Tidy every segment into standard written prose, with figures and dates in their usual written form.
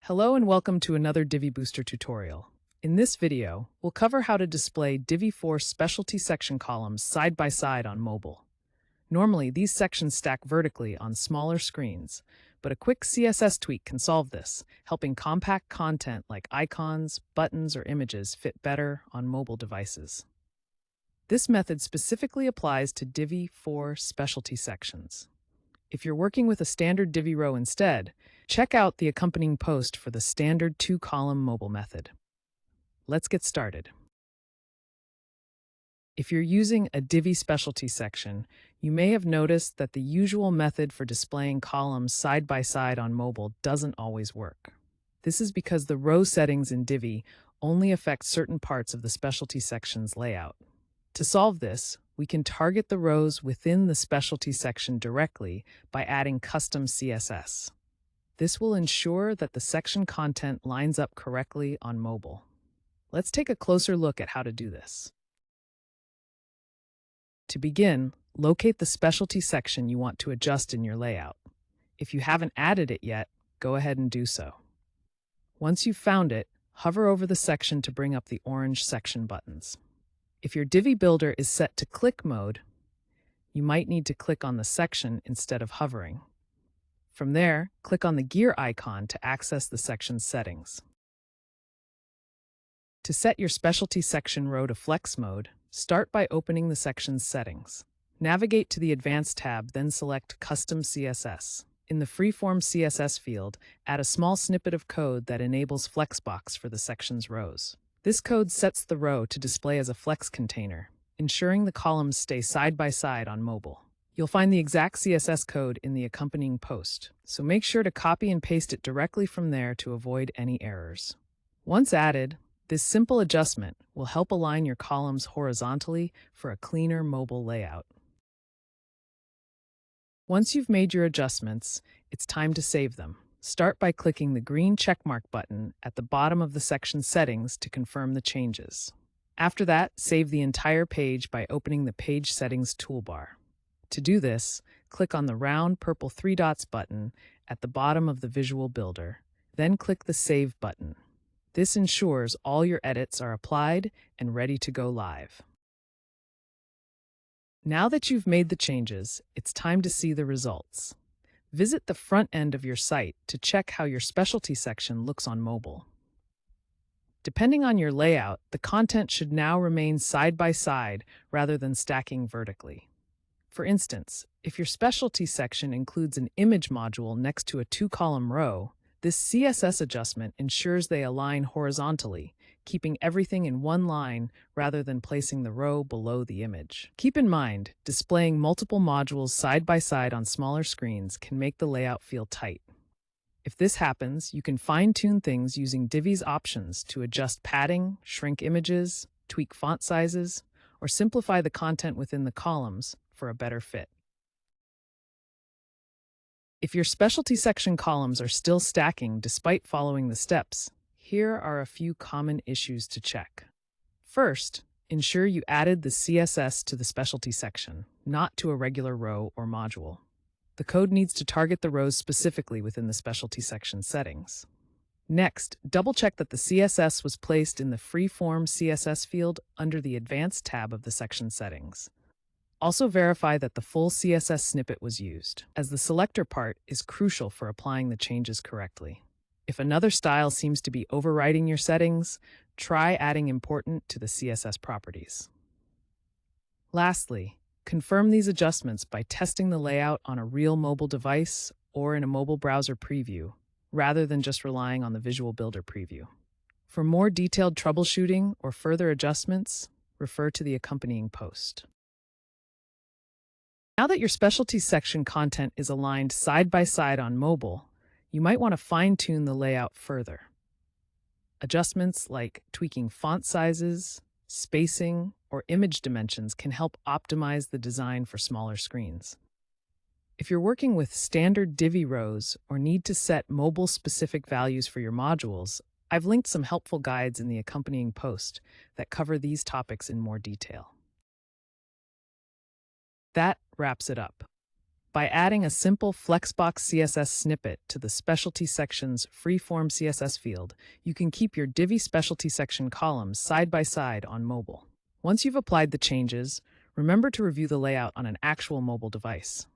Hello and welcome to another Divi Booster tutorial. In this video, we'll cover how to display Divi 4 specialty section columns side by side on mobile. Normally, these sections stack vertically on smaller screens, but a quick CSS tweak can solve this, helping compact content like icons, buttons, or images fit better on mobile devices. This method specifically applies to Divi 4 specialty sections. If you're working with a standard Divi row instead, check out the accompanying post for the standard 2-column mobile method. Let's get started. If you're using a Divi Specialty section, you may have noticed that the usual method for displaying columns side by side on mobile doesn't always work. This is because the row settings in Divi only affect certain parts of the specialty section's layout. To solve this, we can target the rows within the specialty section directly by adding custom CSS. This will ensure that the section content lines up correctly on mobile. Let's take a closer look at how to do this. To begin, locate the specialty section you want to adjust in your layout. If you haven't added it yet, go ahead and do so. Once you've found it, hover over the section to bring up the orange section buttons. If your Divi Builder is set to click mode, you might need to click on the section instead of hovering. From there, click on the gear icon to access the section's settings. To set your specialty section row to flex mode, start by opening the section's settings. Navigate to the Advanced tab, then select Custom CSS. In the Freeform CSS field, add a small snippet of code that enables Flexbox for the section's rows. This code sets the row to display as a flex container, ensuring the columns stay side by side on mobile. You'll find the exact CSS code in the accompanying post, so make sure to copy and paste it directly from there to avoid any errors. Once added, this simple adjustment will help align your columns horizontally for a cleaner mobile layout. Once you've made your adjustments, it's time to save them. Start by clicking the green checkmark button at the bottom of the section settings to confirm the changes. After that, save the entire page by opening the Page Settings toolbar. To do this, click on the round purple 3 dots button at the bottom of the Visual Builder, then click the Save button. This ensures all your edits are applied and ready to go live. Now that you've made the changes, it's time to see the results. Visit the front end of your site to check how your specialty section looks on mobile. Depending on your layout, the content should now remain side by side rather than stacking vertically. For instance, if your specialty section includes an image module next to a 2-column row, this CSS adjustment ensures they align horizontally, keeping everything in one line rather than placing the row below the image. Keep in mind, displaying multiple modules side by side on smaller screens can make the layout feel tight. If this happens, you can fine-tune things using Divi's options to adjust padding, shrink images, tweak font sizes, or simplify the content within the columns for a better fit. If your specialty section columns are still stacking despite following the steps, here are a few common issues to check. First, ensure you added the CSS to the specialty section, not to a regular row or module. The code needs to target the rows specifically within the specialty section settings. Next, double-check that the CSS was placed in the Freeform CSS field under the Advanced tab of the section settings. Also verify that the full CSS snippet was used, as the selector part is crucial for applying the changes correctly. If another style seems to be overriding your settings, try adding important to the CSS properties. Lastly, confirm these adjustments by testing the layout on a real mobile device or in a mobile browser preview, rather than just relying on the Visual Builder preview. For more detailed troubleshooting or further adjustments, refer to the accompanying post. Now that your specialty section content is aligned side by side on mobile, you might want to fine-tune the layout further. Adjustments like tweaking font sizes, spacing, or image dimensions can help optimize the design for smaller screens. If you're working with standard Divi rows or need to set mobile-specific values for your modules, I've linked some helpful guides in the accompanying post that cover these topics in more detail. That wraps it up. By adding a simple Flexbox CSS snippet to the Specialty Sections freeform CSS field, you can keep your Divi Specialty Section columns side by side on mobile. Once you've applied the changes, remember to review the layout on an actual mobile device.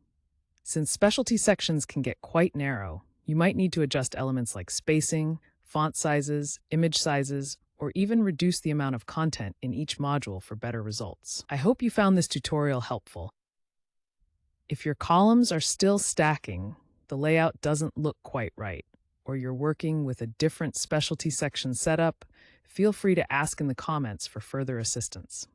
Since specialty sections can get quite narrow, you might need to adjust elements like spacing, font sizes, image sizes, or even reduce the amount of content in each module for better results. I hope you found this tutorial helpful. If your columns are still stacking, the layout doesn't look quite right, or you're working with a different specialty section setup, feel free to ask in the comments for further assistance.